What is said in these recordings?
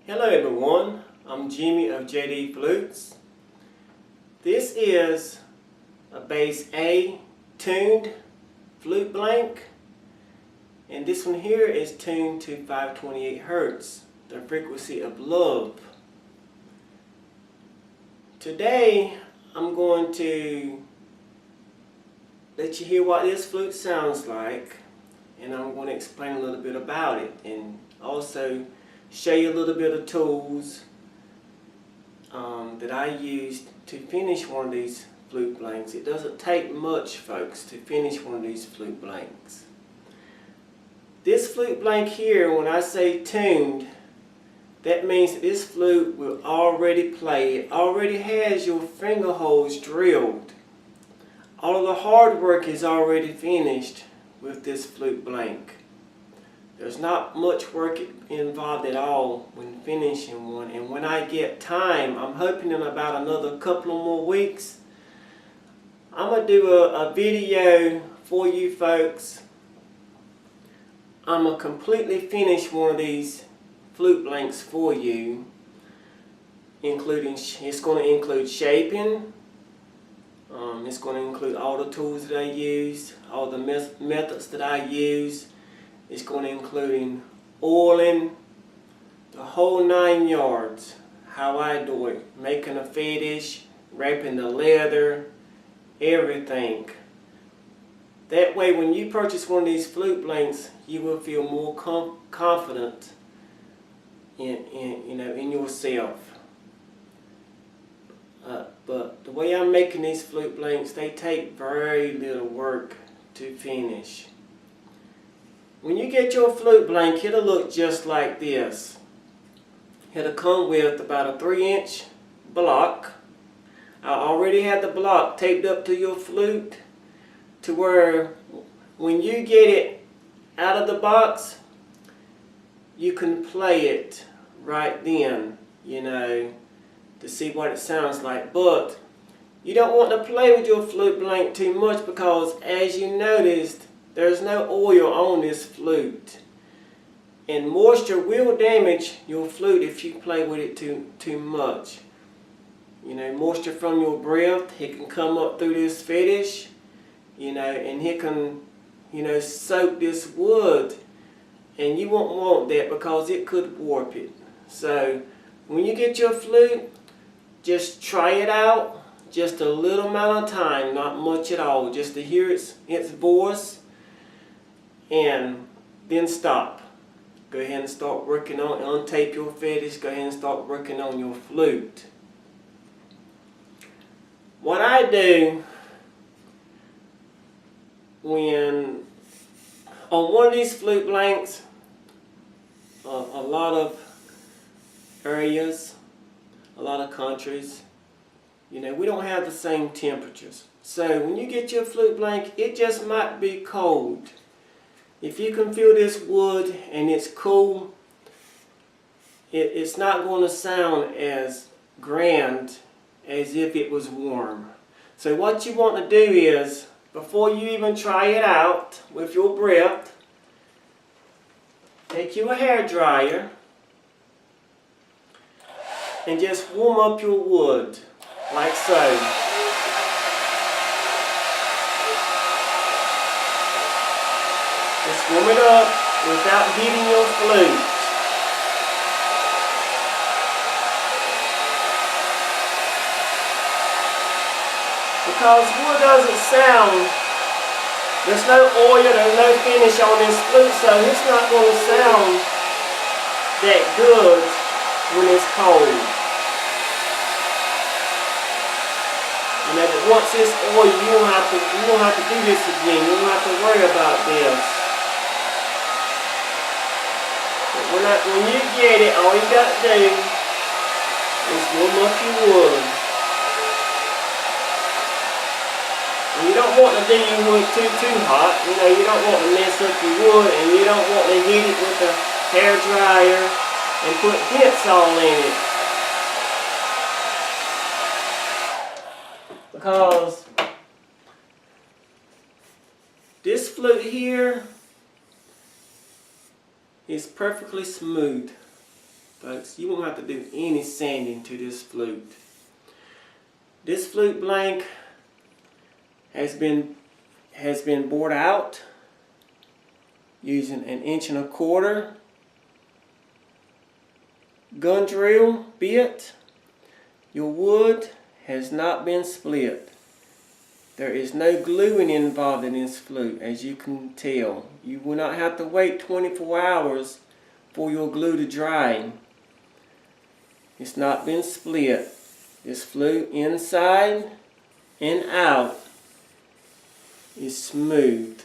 Hello everyone, I'm Jimmy of jdflutes. This is a base A tuned flute blank, and this one here is tuned to 528 Hertz, the frequency of love. Today I'm going to let you hear what this flute sounds like, and I'm going to explain a little bit about it and also show you a little bit of tools that I used to finish one of these flute blanks. It doesn't take much, folks, to finish one of these flute blanks. This flute blank here, when I say tuned, that means that this flute will already play. It already has your finger holes drilled. All of the hard work is already finished with this flute blank. There's not much work involved at all when finishing one, and when I get time, I'm hoping in about another couple of more weeks, I'm going to do a video for you folks. I'm going to completely finish one of these flute blanks for you, including, it's going to include shaping, it's going to include all the tools that I use, all the methods that I use. It's going to include oiling, the whole 9 yards, how I do it, making a fetish, wrapping the leather, everything. That way when you purchase one of these flute blanks, you will feel more confident in yourself. But the way I'm making these flute blanks, they take very little work to finish. When you get your flute blank, it'll look just like this. It'll come with about a 3-inch block. I already had the block taped up to your flute to where when you get it out of the box, you can play it right then, to see what it sounds like. But you don't want to play with your flute blank too much, because as you noticed, there's no oil on this flute, and moisture will damage your flute if you play with it too much. Moisture from your breath, it can come up through this fetish, and it can, soak this wood, and you won't want that because it could warp it. So when you get your flute, just try it out, just a little amount of time, not much at all, just to hear its voice. And then stop. Go ahead and start working on, untape your fetish, go ahead and start working on your flute. What I do when, on one of these flute blanks, a lot of areas, a lot of countries, we don't have the same temperatures. So when you get your flute blank, it just might be cold. If you can feel this wood and it's cool, it's not going to sound as grand as if it was warm. So what you want to do is, before you even try it out with your breath, take you a hair dryer and just warm up your wood like so. Just warm it up without heating your flute. Because wood doesn't sound, there's no oil, there's no finish on this flute, so it's not going to sound that good when it's cold. But once it's oil, you don't have to do this again. You don't have to worry about this. When you get it, all you got to do is warm up your wood. And you don't want to do your wood too hot. You don't want to mess up your wood, and you don't want to heat it with a hair dryer and put dents all in it. Because this flute here is perfectly smooth. folks. You won't have to do any sanding to this flute. This flute blank has been bored out using an 1¼ inch gun drill bit. Your wood has not been split. There is no gluing involved in this flute, as you can tell. You will not have to wait 24 hours for your glue to dry. It's not been split. This flute inside and out is smooth.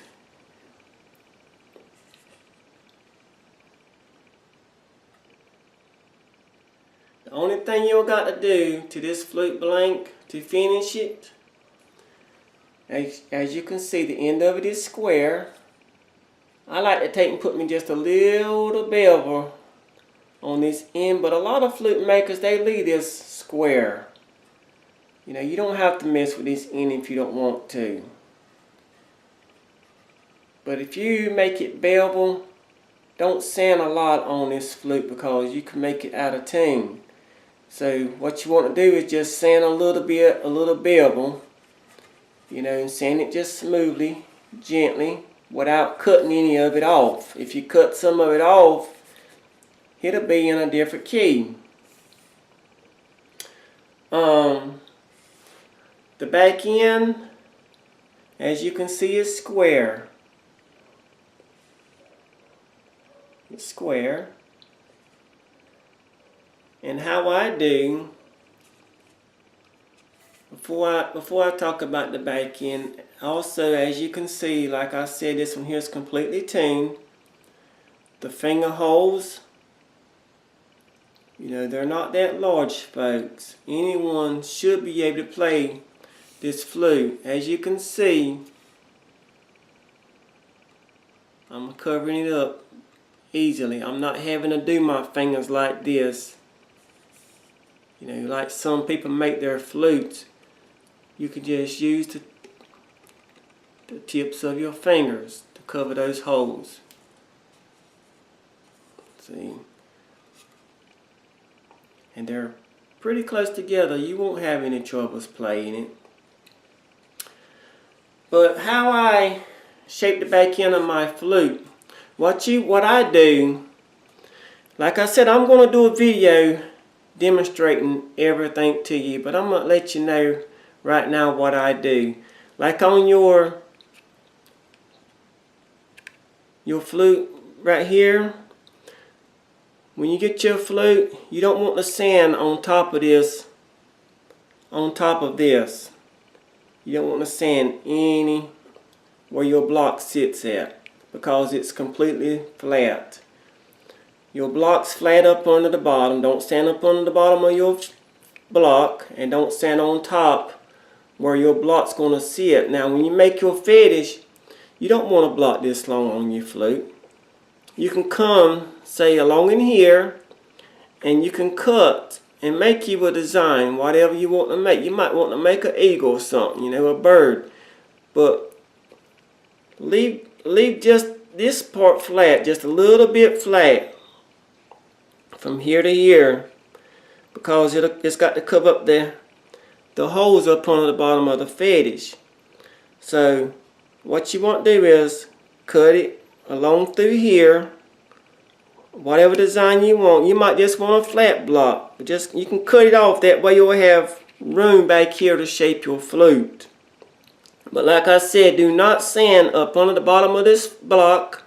The only thing you've got to do to this flute blank to finish it, as you can see, the end of it is square. I like to take and put me just a little bevel on this end, but a lot of flute makers, they leave this square. You know, you don't have to mess with this end if you don't want to. But if you make it bevel, don't sand a lot on this flute because you can make it out of tune. So what you want to do is just sand a little bevel, you know, and sand it just smoothly, gently, without cutting any of it off. If you cut some of it off, it'll be in a different key. The back end, as you can see, is square. It's square. And how I do, before I talk about the back end, also, as you can see, like I said, this one here is completely tuned. The finger holes, you know, they're not that large, folks. Anyone should be able to play this flute. As you can see, I'm covering it up easily. I'm not having to do my fingers like this. You know, like some people make their flutes, you can just use the tips of your fingers to cover those holes. See? And they're pretty close together. You won't have any troubles playing it. But how I shape the back end of my flute, what I do, like I said, I'm going to do a video demonstrating everything to you, but I'm going to let you know right now what I do. Like on your flute right here, when you get your flute, you don't want the sand on top of this, You don't want the sand any where your block sits at, because it's completely flat. Your block's flat up under the bottom. Don't stand up under the bottom of your block, and don't stand on top where your block's going to sit. Now when you make your fetish, you don't want a block this long on your flute. You can come, say, along in here, and you can cut and make you a design, whatever you want to make. You might want to make an eagle or something, you know, a bird. But leave just this part flat, just a little bit flat from here to here, because it's got to cover up the holes up under the bottom of the fetish. So what you want to do is cut it along through here, whatever design you want. You might just want a flat block, but you can cut it off. That way you'll have room back here to shape your flute. But like I said, do not sand up under the bottom of this block,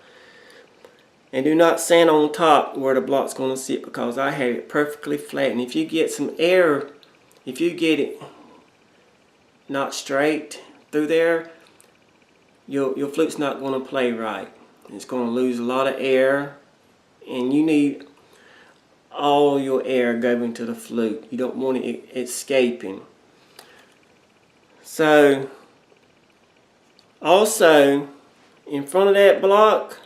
and do not sand on top where the block's going to sit, because I have it perfectly flat. And if you get some air, if you get it not straight through there, your flute's not going to play right. It's going to lose a lot of air, and you need all your air going to the flute. You don't want it escaping. So also in front of that block,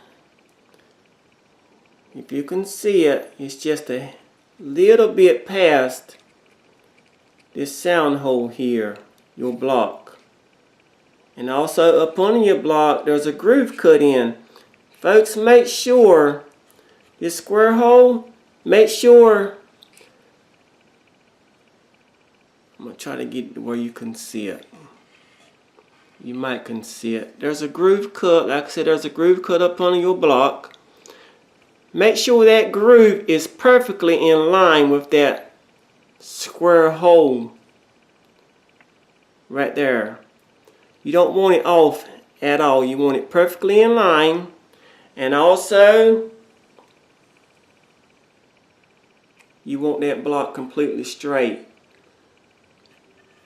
if you can see it, it's just a little bit past this sound hole here, your block. And also up under your block, there's a groove cut in. Folks, make sure this square hole make sure, I'm going to try to get it to where you can see it. You might can see it. There's a groove cut, like I said, there's a groove cut up on your block. Make sure that groove is perfectly in line with that square hole right there. You don't want it off at all. You want it perfectly in line. And also, you want that block completely straight,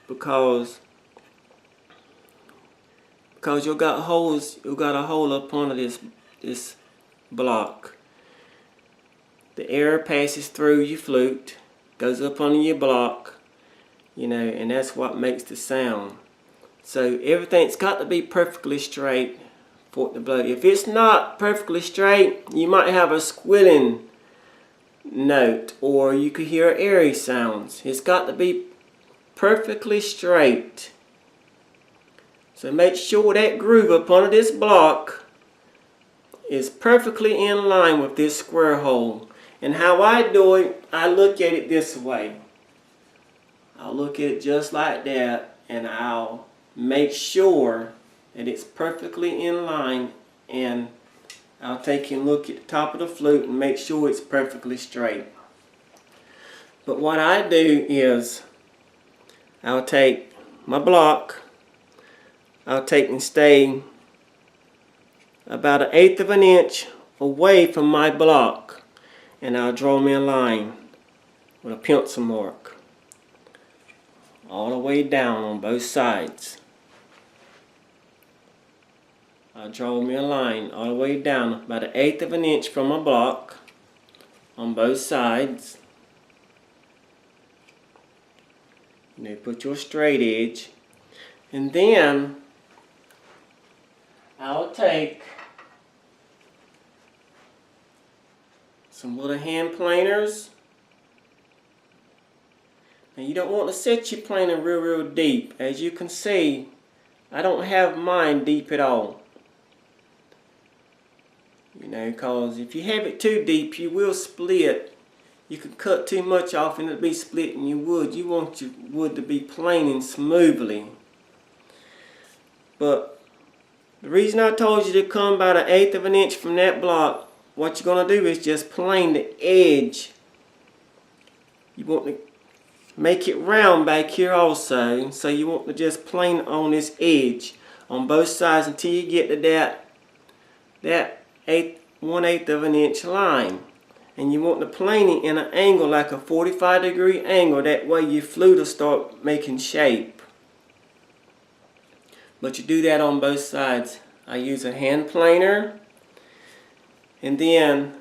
because you got holes, you got a hole up under this block. The air passes through your flute, goes up under your block, you know, and that's what makes the sound. So everything's got to be perfectly straight for it to blow. If it's not perfectly straight, you might have a squilling note, or you could hear airy sounds. It's got to be perfectly straight. So make sure that groove up under this block is perfectly in line with this square hole. And how I do it, I look at it this way. I'll look at it just like that, and I'll make sure that it's perfectly in line, and I'll take a look at the top of the flute and make sure it's perfectly straight. But what I do is, I'll take my block, I'll take and stay about 1/8 of an inch away from my block, and I'll draw me a line with a pencil mark all the way down on both sides. I'll draw me a line all the way down about 1/8 of an inch from my block on both sides. You know, put your straight edge, and then I'll take some little hand planers. Now you don't want to set your planer real deep. As you can see, I don't have mine deep at all. You know, because if you have it too deep, you will split. You can cut too much off and it'll be splitting your wood. You want your wood to be planing smoothly. But the reason I told you to come about 1/8 of an inch from that block, what you're going to do is just plane the edge. You want to make it round back here also, so you want to just plane on this edge on both sides until you get to that 1/8 of an inch line. And you want to plane it in an angle like a 45-degree angle. That way your flute will start making shape. But you do that on both sides. I use a hand planer, and then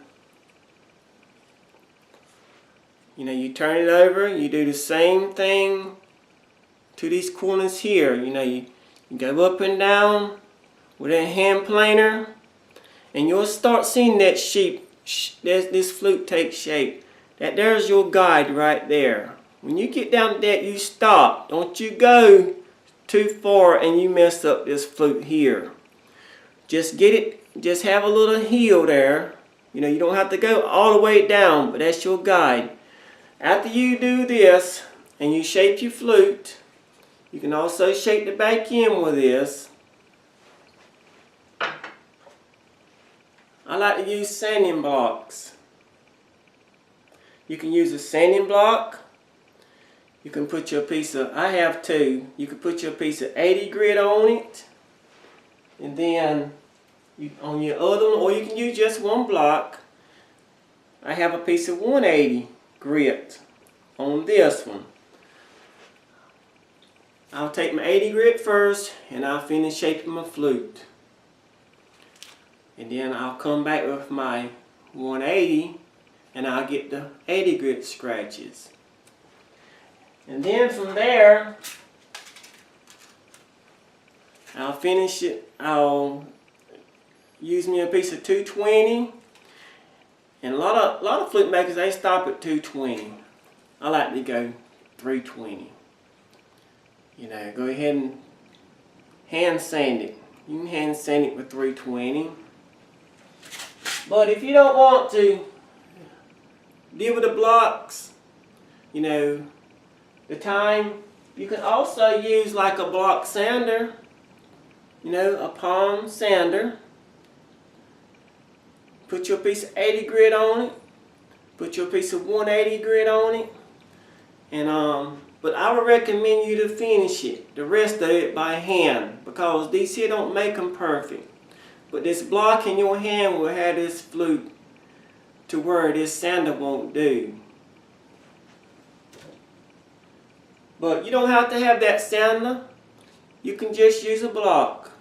you know, you turn it over, you do the same thing to these corners here. You know, you go up and down with that hand planer, and you'll start seeing that this flute take shape. There's your guide right there. When you get down to that, you stop. Don't you go too far and you mess up this flute here. Just get it, just have a little heel there. You know, you don't have to go all the way down, but that's your guide. After you do this and you shape your flute, you can also shape the back end with this. I like to use sanding blocks. You can use a sanding block. You can put your piece of, I have two, you can put your piece of 80 grit on it, and then on your other one, or you can use just one block. I have a piece of 180 grit on this one. I'll take my 80 grit first, and I'll finish shaping my flute. And then I'll come back with my 180, and I'll get the 80 grit scratches. And then from there, I'll finish it. I'll use me a piece of 220. And a lot of flute makers, they stop at 220. I like to go 320. You know, go ahead and hand sand it. You can hand sand it with 320. But if you don't want to deal with the blocks, you know, the time. You can also use like a block sander, you know, a palm sander. Put your piece of 80 grit on it. Put your piece of 180 grit on it. And but I would recommend you to finish it, the rest of it by hand, because these here don't make them perfect. But this block in your hand will have this flute to where this sander won't do. But you don't have to have that sander. You can just use a block.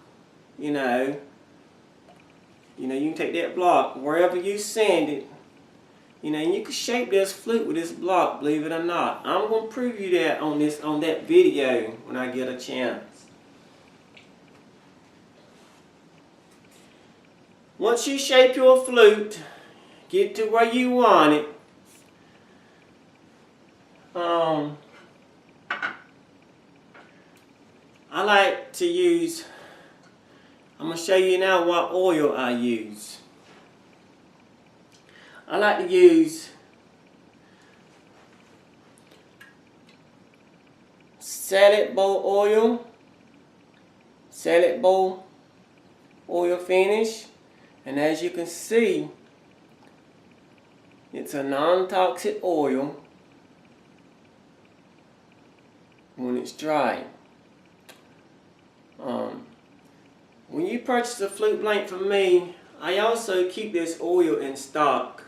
You know, you can take that block wherever you sand it. You know, and you can shape this flute with this block, believe it or not. I'm going to prove you that on that video when I get a chance. Once you shape your flute, get to where you want it. I like to use, I'm going to show you now what oil I use. I like to use salad bowl oil finish, and as you can see, it's a non-toxic oil when it's dry. When you purchase a flute blank from me, I also keep this oil in stock,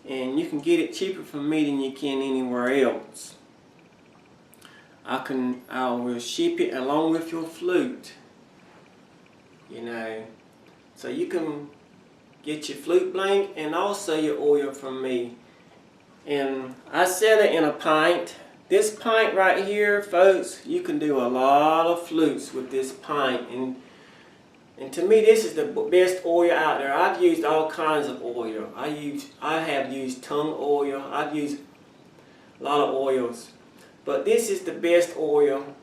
and you can get it cheaper from me than you can anywhere else. I will ship it along with your flute, you know, so you can get your flute blank and also your oil from me. And I sell it in a pint. This pint right here, folks, you can do a lot of flutes with this pint, and to me this is the best oil out there. I've used all kinds of oil. I have used tung oil. I've used a lot of oils, but this is the best oil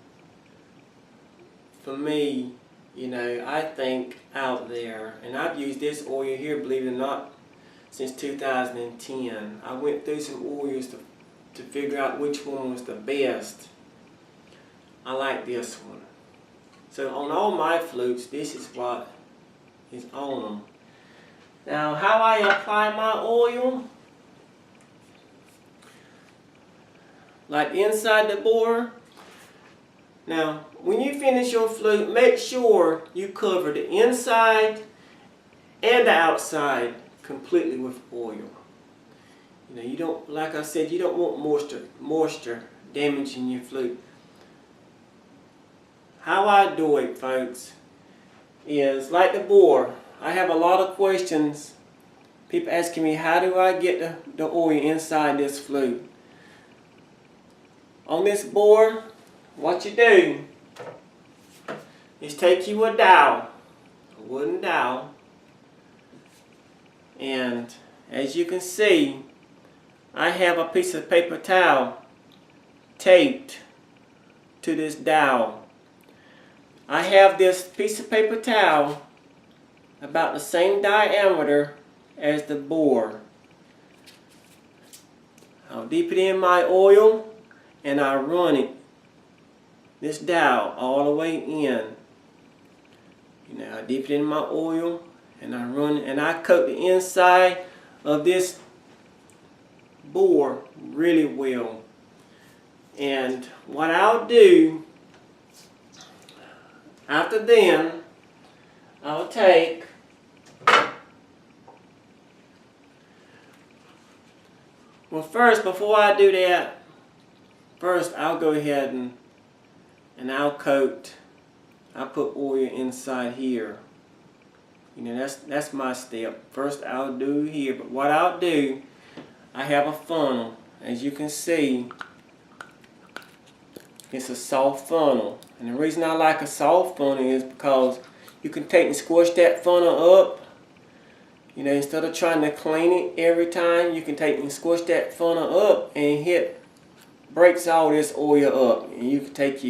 for me, you know, I think, out there. And I've used this oil here, believe it or not, since 2010. I went through some oils to figure out which one was the best. I like this one. So on all my flutes, this is what is on them. Now, how I apply my oil, like inside the bore. Now, when you finish your flute, make sure you cover the inside and the outside completely with oil. You know, you don't, like I said, you don't want moisture damaging your flute. How I do it, folks, is like the bore. I have a lot of questions. People asking me, how do I get the oil inside this flute? On this bore, what you do is take you a dowel, a wooden dowel, and as you can see, I have a piece of paper towel taped to this dowel. I have this piece of paper towel about the same diameter as the bore. I'll dip it in my oil and I run it, this dowel, all the way in. You know, I dip it in my oil and I run it, and I coat the inside of this bore really well. And what I'll do after then, I'll take first, before I do that, first I'll go ahead and I'll put oil inside here. You know, that's my step. First I'll do here, but what I'll do, I have a funnel. As you can see, it's a soft funnel. And the reason I like a soft funnel is because you can take and squish that funnel up. You know, instead of trying to clean it every time, you can take and squish that funnel up and breaks all this oil up. And you can take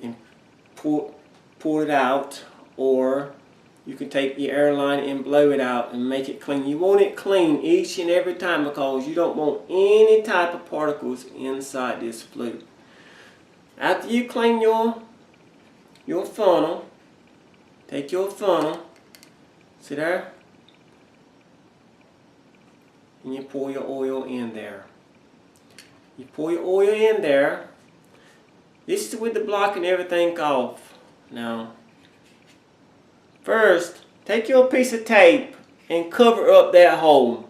and pull it out, or you can take your airline and blow it out and make it clean. You want it clean each and every time because you don't want any type of particles inside this flute. After you clean your funnel, take your funnel, see there, and you pour your oil in there. You pour your oil in there. This is with the block and everything off. Now, first, take your piece of tape and cover up that hole.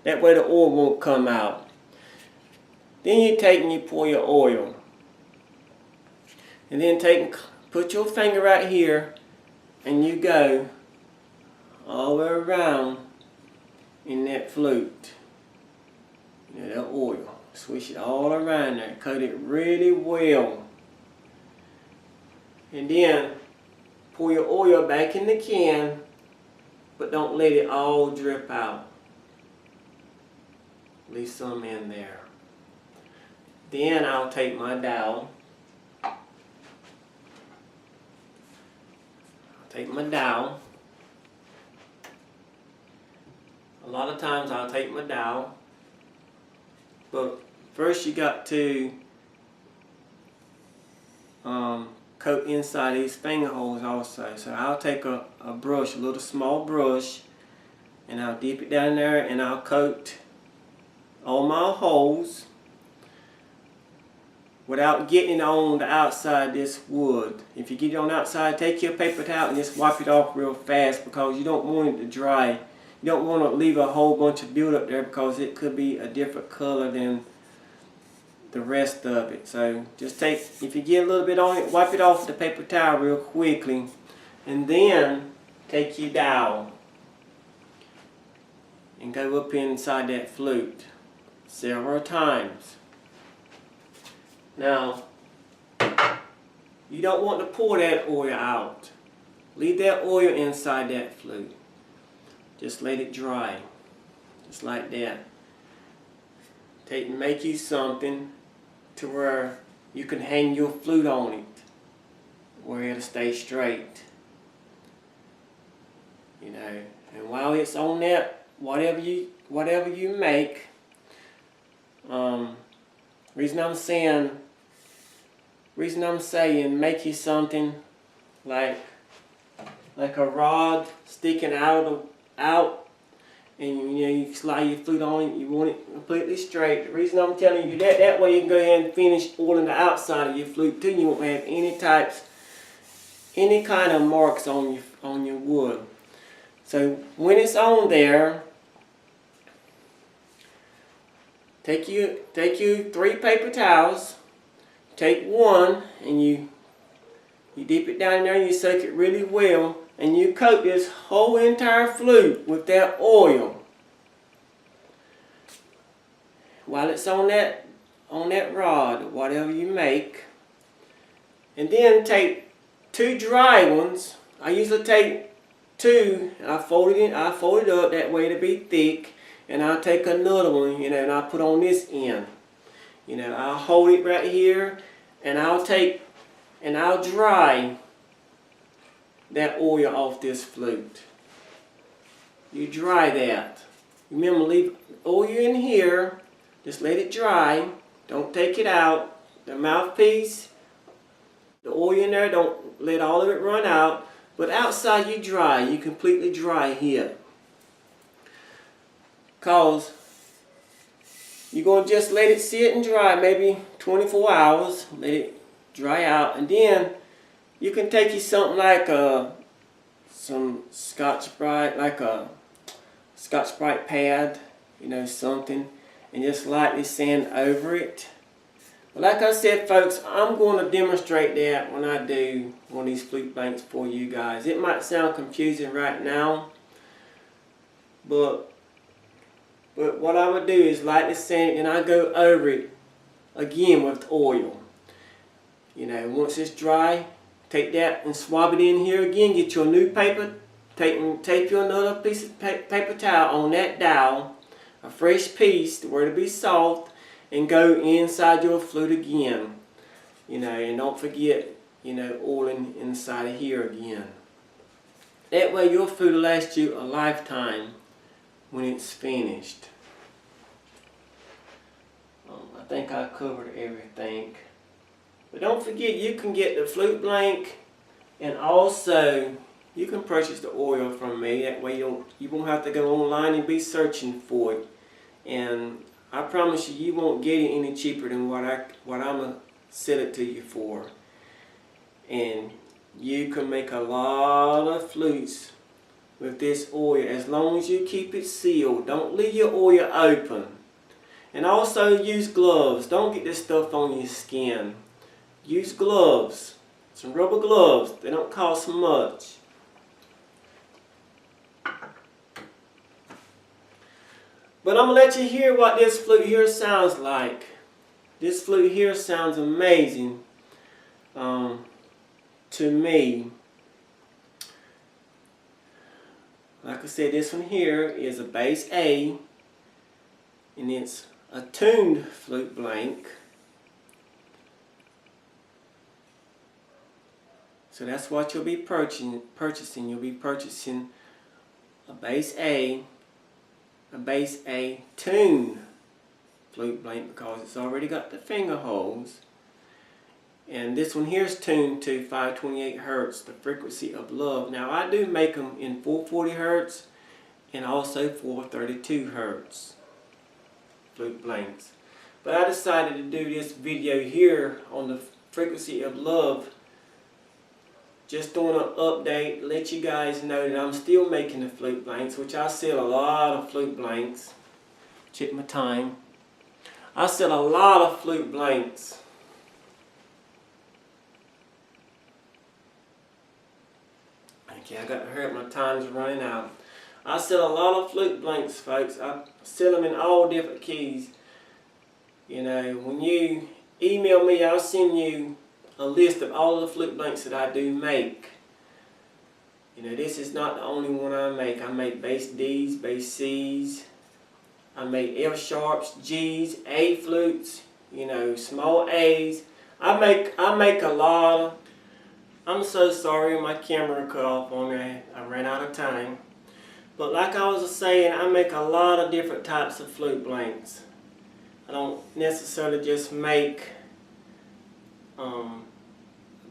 That way the oil won't come out. Then you take and you pour your oil. And then put your finger right here and you go all the way around in that flute. You know, that oil. Swish it all around there. Coat it really well. And then pour your oil back in the can, but don't let it all drip out. Leave some in there. Then I'll take my dowel. A lot of times I'll take my dowel, but first you got to coat inside these finger holes also. So I'll take a brush, a little small brush, and I'll dip it down there and I'll coat all my holes without getting on the outside of this wood. If you get it on the outside, take your paper towel and just wipe it off real fast because you don't want it to dry. You don't want to leave a whole bunch of buildup there because it could be a different color than the rest of it. So just take, if you get a little bit on it, wipe it off with the paper towel real quickly, and then take your dowel and go up inside that flute several times. Now, you don't want to pour that oil out. Leave that oil inside that flute. Just let it dry, just like that. Make you something to where you can hang your flute on it, where it'll stay straight. You know, and while it's on that, whatever you make, reason I'm saying make you something like a rod sticking out, and you know, you slide your flute on it, you want it completely straight. The reason I'm telling you that way you can go ahead and finish oiling the outside of your flute too. You won't have any kind of marks on your wood. So when it's on there, take you 3 paper towels. Take one and you dip it down there and you soak it really well, and you coat this whole entire flute with that oil while it's on that rod or whatever you make. And then take 2 dry ones. I usually take 2 and I fold it up that way to be thick, and I'll take another one, you know, and I'll put on this end. You know, I'll hold it right here and I'll dry that oil off this flute. You dry that. Remember, leave oil in here. Just let it dry. Don't take it out. The mouthpiece, the oil in there, don't let all of it run out. But outside you dry. You completely dry here. Because you're going to just let it sit and dry, maybe 24 hours. Let it dry out. And then you can take you something like some Scotch-Brite, like a Scotch-Brite pad, you know, something, and just lightly sand over it. But like I said, folks, I'm going to demonstrate that when I do one of these flute blanks for you guys. It might sound confusing right now, but what I would do is lightly sand it and I go over it again with oil. You know, once it's dry, take that and swab it in here again. Get your new paper, tape you another piece of paper towel on that dowel, a fresh piece where it'll be soft, and go inside your flute again. You know, and don't forget, you know, oiling inside of here again. That way your flute will last you a lifetime when it's finished. I think I covered everything. But don't forget, you can get the flute blank, and also you can purchase the oil from me. That way you won't have to go online and be searching for it. And I promise you, you won't get it any cheaper than what I'm gonna sell it to you for. And you can make a lot of flutes with this oil as long as you keep it sealed. Don't leave your oil open. And also use gloves. Don't get this stuff on your skin. Use gloves. Some rubber gloves. They don't cost much. But I'm going to let you hear what this flute here sounds like. This flute here sounds amazing to me. Like I said, this one here is a bass A, and it's a tuned flute blank. So that's what you'll be purchasing. You'll be purchasing a bass A tuned flute blank because it's already got the finger holes. And this one here is tuned to 528 Hertz, the frequency of love. Now I do make them in 440 Hertz and also 432 Hertz flute blanks. But I decided to do this video here on the frequency of love, just doing an update, let you guys know that I'm still making the flute blanks, which I sell a lot of flute blanks. Check my time. I sell a lot of flute blanks. Okay, I got to hurry up, my time's running out. I sell a lot of flute blanks, folks. I sell them in all different keys. You know, when you email me, I'll send you a list of all the flute blanks that I do make. You know, this is not the only one I make. I make bass D's, bass C's. I make F sharps, G's, A flutes, you know, small A's. I make a lot of. I'm so sorry my camera cut off on me. I ran out of time. But like I was saying, I make a lot of different types of flute blanks. I don't necessarily just make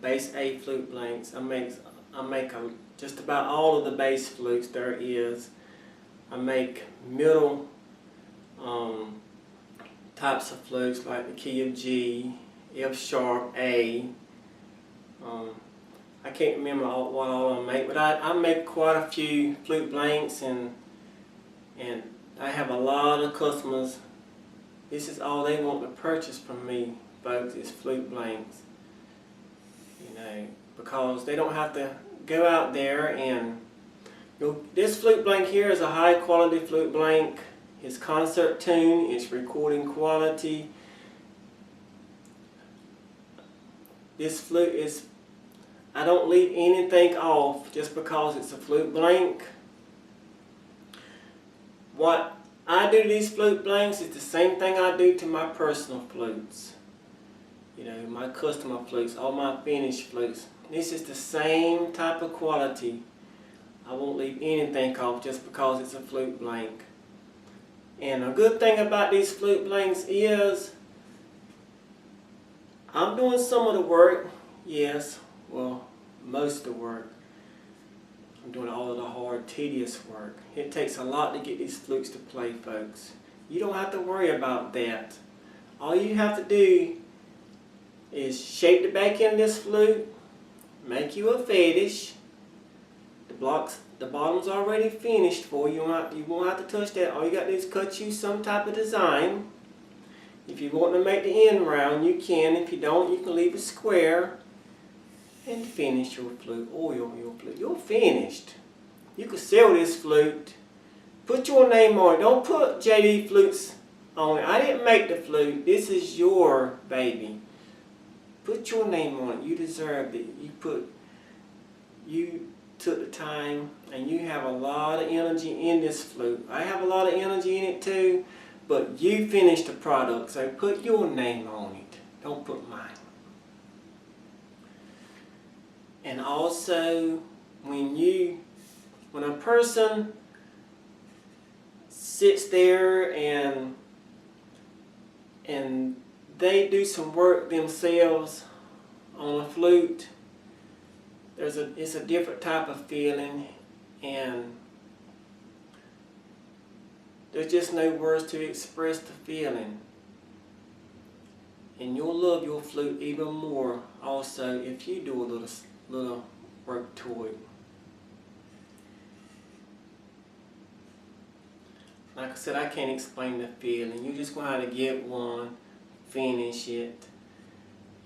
bass A flute blanks. I make just about all of the bass flutes there is. I make middle types of flutes like the key of G, F sharp, A. I can't remember what all I make, but I make quite a few flute blanks, and I have a lot of customers. This is all they want to purchase from me, folks, is flute blanks. You know, because they don't have to go out there and this flute blank here is a high quality flute blank. It's concert tune, it's recording quality. This flute is, I don't leave anything off just because it's a flute blank. What I do to these flute blanks is the same thing I do to my personal flutes. You know, my customer flutes, all my finished flutes. This is the same type of quality. I won't leave anything off just because it's a flute blank. And a good thing about these flute blanks is I'm doing some of the work, yes, well, most of the work. I'm doing all of the hard, tedious work. It takes a lot to get these flutes to play, folks. You don't have to worry about that. All you have to do is shape the back end of this flute, make you a fetish. The bottom's already finished for you. You won't have to touch that. All you got to do is cut you some type of design. If you want to make the end round, you can. If you don't, you can leave it square and finish your flute, oil your flute. You're finished. You can sell this flute. Put your name on it. Don't put jdflutes on it. I didn't make the flute. This is your baby. Put your name on it. You deserved it. You took the time, and you have a lot of energy in this flute. I have a lot of energy in it too, but you finished the product, so put your name on it. Don't put mine. And also, when you when a person sits there and they do some work themselves on a flute, it's a different type of feeling, and there's just no words to express the feeling. And you'll love your flute even more also if you do a little work to it. Like I said, I can't explain the feeling. You just going to have to get one, finish it,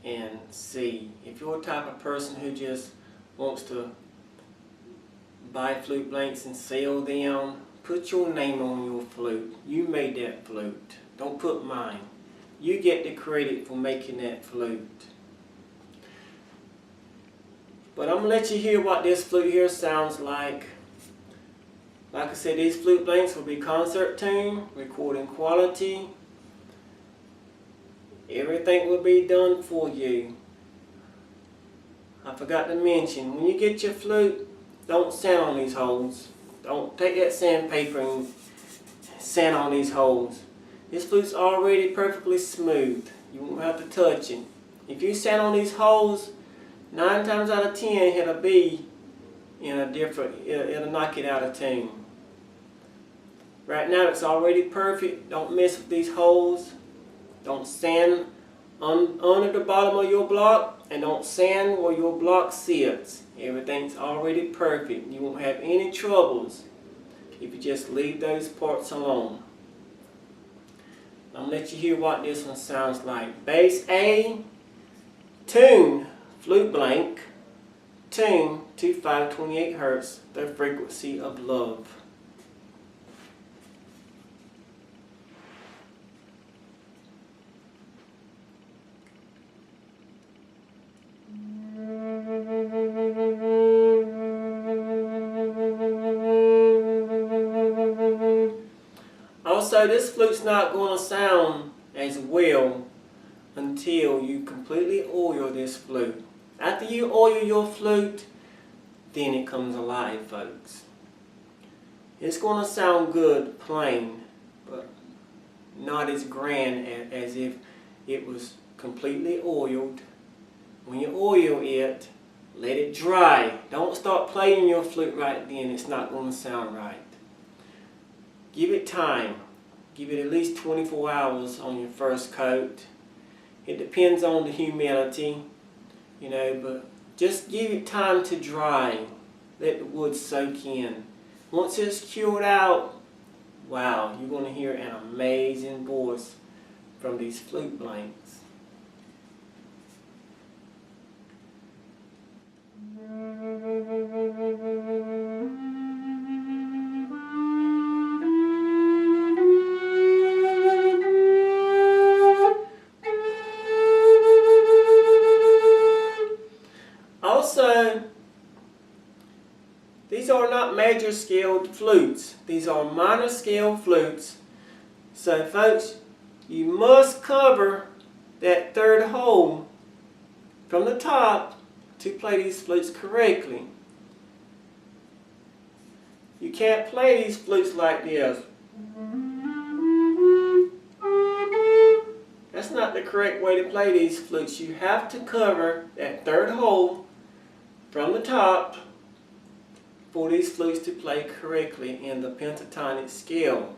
and see. If you're the type of person who just wants to buy flute blanks and sell them, put your name on your flute. You made that flute. Don't put mine. You get the credit for making that flute. But I'm going to let you hear what this flute here sounds like. Like I said, these flute blanks will be concert tuned, recording quality. Everything will be done for you. I forgot to mention, when you get your flute, don't sand on these holes. Don't take that sandpaper and sand on these holes. This flute's already perfectly smooth. You won't have to touch it. If you sand on these holes, 9 times out of 10 it'll be in a different, it'll knock it out of tune. Right now it's already perfect. Don't mess with these holes. Don't sand under the bottom of your block, and don't sand where your block sits. Everything's already perfect. You won't have any troubles if you just leave those parts alone. I'm going to let you hear what this one sounds like. Bass A, tune, flute blank, tune to 528 Hertz, the frequency of love. Also, this flute's not going to sound as well until you completely oil this flute. After you oil your flute, then it comes alive, folks. It's going to sound good plain, but not as grand as if it was completely oiled. When you oil it, let it dry. Don't start playing your flute right then. It's not going to sound right. Give it time. Give it at least 24 hours on your first coat. It depends on the humidity, you know, but just give it time to dry. Let the wood soak in. Once it's cured out, wow, you're going to hear an amazing voice from these flute blanks. Also, these are not major scaled flutes. These are minor scale flutes. So folks, you must cover that third hole from the top to play these flutes correctly. You can't play these flutes like this. That's not the correct way to play these flutes. You have to cover that third hole from the top for these flutes to play correctly in the pentatonic scale.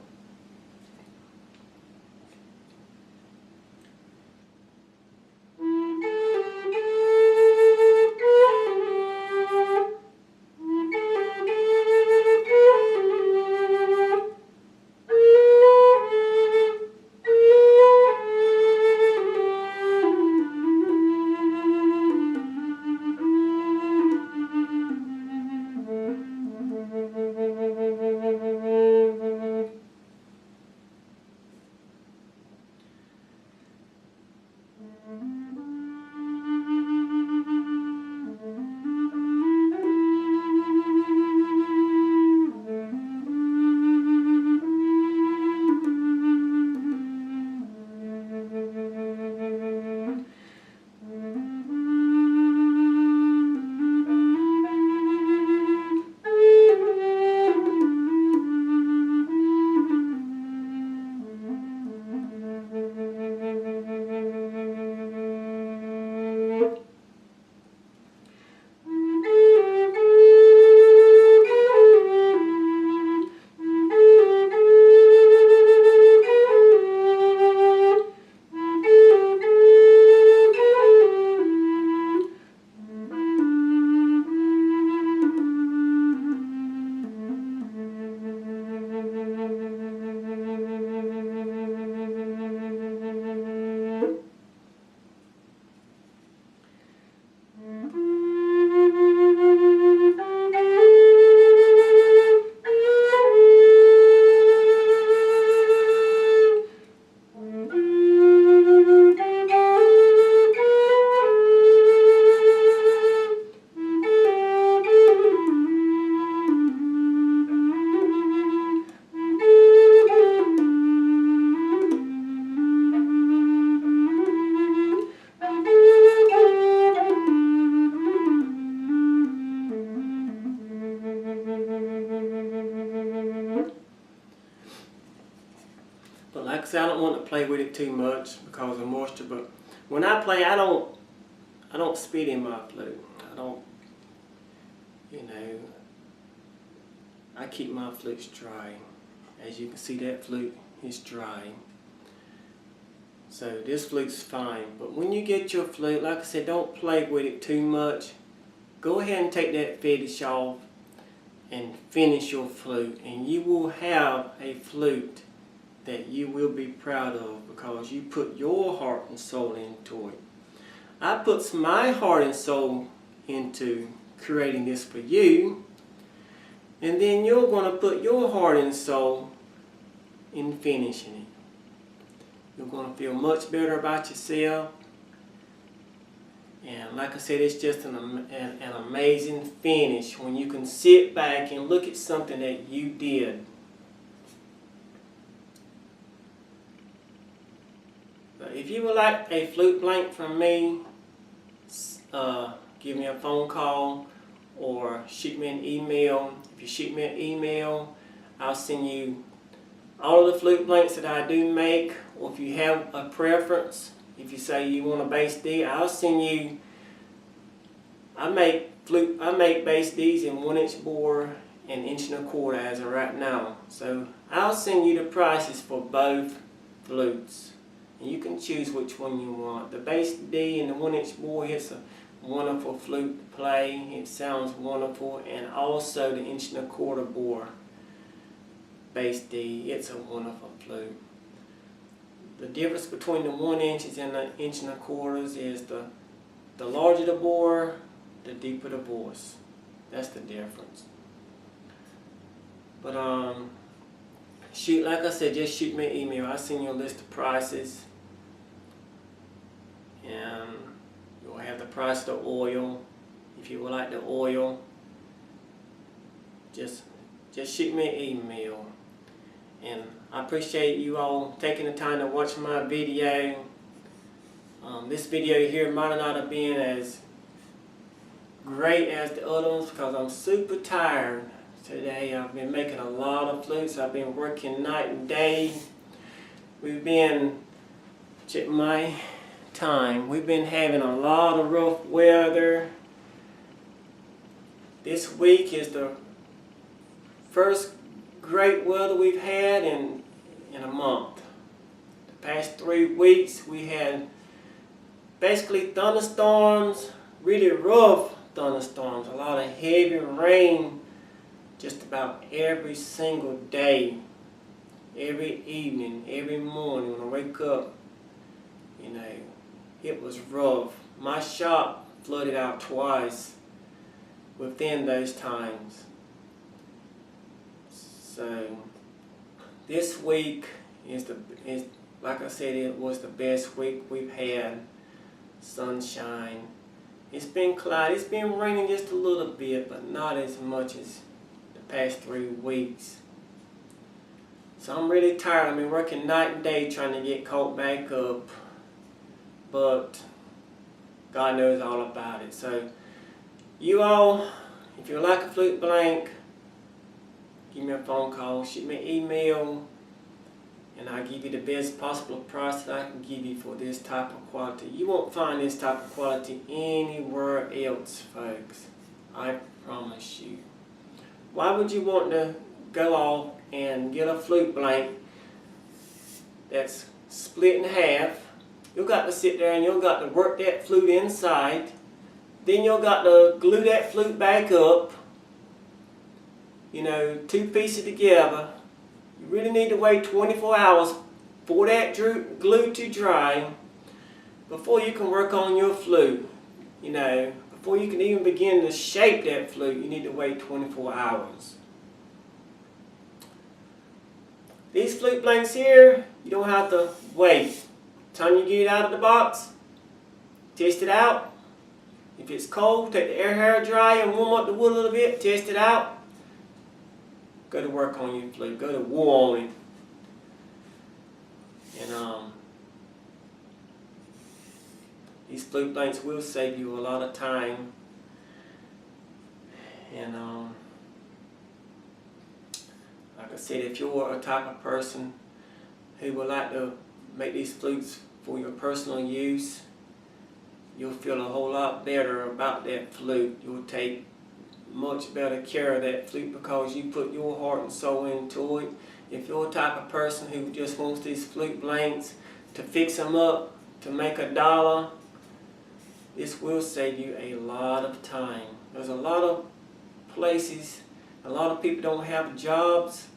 play with it too much because of moisture. But when I play, I don't spit in my flute. I don't, you know, I keep my flutes dry. As you can see, that flute is dry. So this flute's fine. But when you get your flute, like I said, don't play with it too much. Go ahead and take that fetish off and finish your flute, and you will have a flute that you will be proud of because you put your heart and soul into it. I put my heart and soul into creating this for you, and then you're going to put your heart and soul in finishing it. You're going to feel much better about yourself. And like I said, it's just an amazing finish when you can sit back and look at something that you did. But if you would like a flute blank from me, give me a phone call or shoot me an email. If you shoot me an email, I'll send you all of the flute blanks that I do make. Or if you have a preference, if you say you want a bass D, I'll send you. I make bass Ds in 1-inch bore and 1.25" as of right now. So I'll send you the prices for both flutes, and you can choose which one you want. The bass D and the 1-inch bore, it's a wonderful flute to play. It sounds wonderful, and also the 1.25" bore bass D. It's a wonderful flute. The difference between the 1 inches and the 1.25" is the larger the bore, the deeper the voice. That's the difference. But shoot, like I said, just shoot me an email. I'll send you a list of prices, and you'll have the price of the oil. If you would like the oil, just shoot me an email. And I appreciate you all taking the time to watch my video. This video here might not have been as great as the other ones because I'm super tired today. I've been making a lot of flutes. I've been working night and day. Check my time. We've been having a lot of rough weather. This week is the first great weather we've had in a month. The past 3 weeks we had basically thunderstorms, really rough thunderstorms, a lot of heavy rain just about every single day, every evening, every morning when I wake up. You know, it was rough. My shop flooded out twice within those times. So this week is like I said, it was the best week we've had. Sunshine. It's been cloudy. It's been raining just a little bit, but not as much as the past 3 weeks. So I'm really tired. I've been working night and day trying to get caught back up, but God knows all about it. So you all, if you like a flute blank, give me a phone call, shoot me an email, and I'll give you the best possible price that I can give you for this type of quality. You won't find this type of quality anywhere else, folks. I promise you. Why would you want to go off and get a flute blank that's split in half? You've got to sit there and you've got to work that flute inside. Then you've got to glue that flute back up. You know, 2 pieces together. You really need to wait 24 hours for that glue to dry before you can work on your flute. You know, before you can even begin to shape that flute, you need to wait 24 hours. These flute blanks here, you don't have to wait. Time you get it out of the box, test it out. If it's cold, take the air hair dry and warm up the wood a little bit, test it out. Go to work on your flute. Go to war on it. And these flute blanks will save you a lot of time. And like I said, if you're a type of person who would like to make these flutes for your personal use, you'll feel a whole lot better about that flute. You'll take much better care of that flute because you put your heart and soul into it. If you're the type of person who just wants these flute blanks to fix them up, to make $1, this will save you a lot of time. There's a lot of places, a lot of people don't have jobs.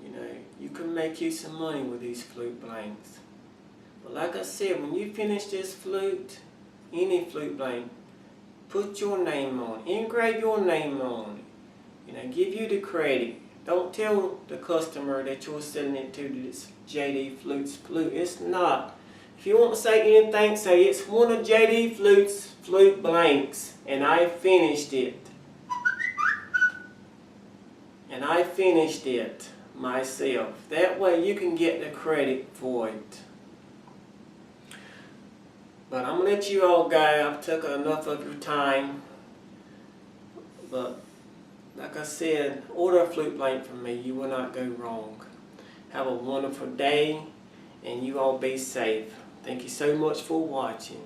You know, you can make you some money with these flute blanks. But like I said, when you finish this flute, any flute blank, put your name on it, engrave your name on it. You know, give you the credit. Don't tell the customer that you're selling it to this JD Flutes flute. It's not. If you want to say anything, say it's one of JD Flutes flute blanks, and I finished it. And I finished it myself. That way you can get the credit for it. But I'm going to let you all go. I've took enough of your time. But like I said, order a flute blank from me. You will not go wrong. Have a wonderful day, and you all be safe. Thank you so much for watching.